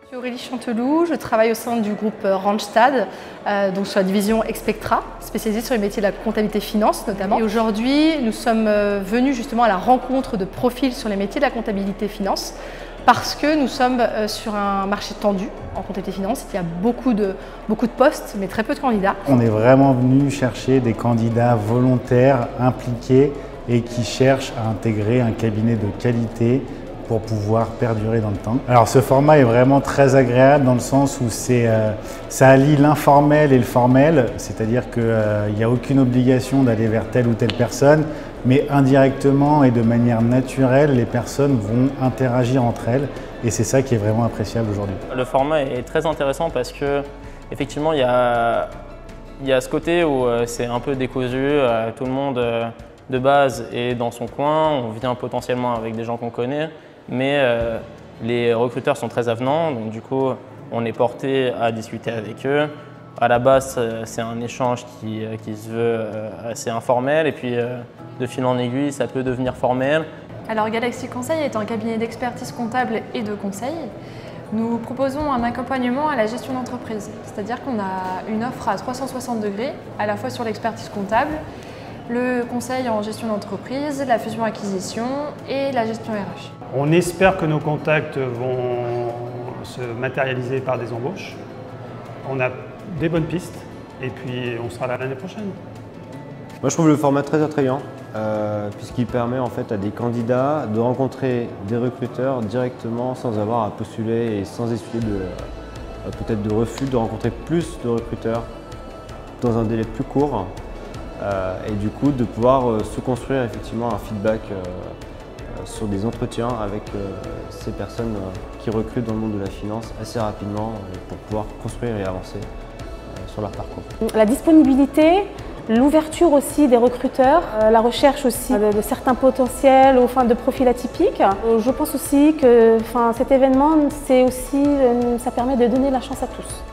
Je suis Aurélie Chanteloup, je travaille au sein du groupe Randstad, donc sur la division Expectra, spécialisée sur les métiers de la comptabilité finance notamment. Et aujourd'hui, nous sommes venus justement à la rencontre de profils sur les métiers de la comptabilité finance parce que nous sommes sur un marché tendu en comptabilité finance. Il y a beaucoup de postes, mais très peu de candidats. On est vraiment venu chercher des candidats volontaires, impliqués et qui cherchent à intégrer un cabinet de qualité pour pouvoir perdurer dans le temps. Alors ce format est vraiment très agréable dans le sens où ça allie l'informel et le formel, c'est-à-dire qu'il n'y a aucune obligation d'aller vers telle ou telle personne, mais indirectement et de manière naturelle, les personnes vont interagir entre elles et c'est ça qui est vraiment appréciable aujourd'hui. Le format est très intéressant parce que effectivement il y a ce côté où c'est un peu décousu, tout le monde de base est dans son coin, on vient potentiellement avec des gens qu'on connaît, mais les recruteurs sont très avenants, donc du coup on est porté à discuter avec eux. À la base c'est un échange qui se veut assez informel et puis de fil en aiguille ça peut devenir formel. Alors Galaxy Conseil est un cabinet d'expertise comptable et de conseil. Nous proposons un accompagnement à la gestion d'entreprise, c'est-à-dire qu'on a une offre à 360 degrés, à la fois sur l'expertise comptable, le conseil en gestion d'entreprise, la fusion-acquisition et la gestion RH. On espère que nos contacts vont se matérialiser par des embauches. On a des bonnes pistes et puis on sera là l'année prochaine. Moi je trouve le format très attrayant puisqu'il permet en fait à des candidats de rencontrer des recruteurs directement sans avoir à postuler et sans essuyer peut-être de refus, de rencontrer plus de recruteurs dans un délai plus court et du coup de pouvoir se construire effectivement un feedback sur des entretiens avec ces personnes qui recrutent dans le monde de la finance assez rapidement pour pouvoir construire et avancer sur leur parcours. La disponibilité, l'ouverture aussi des recruteurs, la recherche aussi de certains potentiels ou de profils atypiques. Je pense aussi que cet événement, ça permet de donner la chance à tous.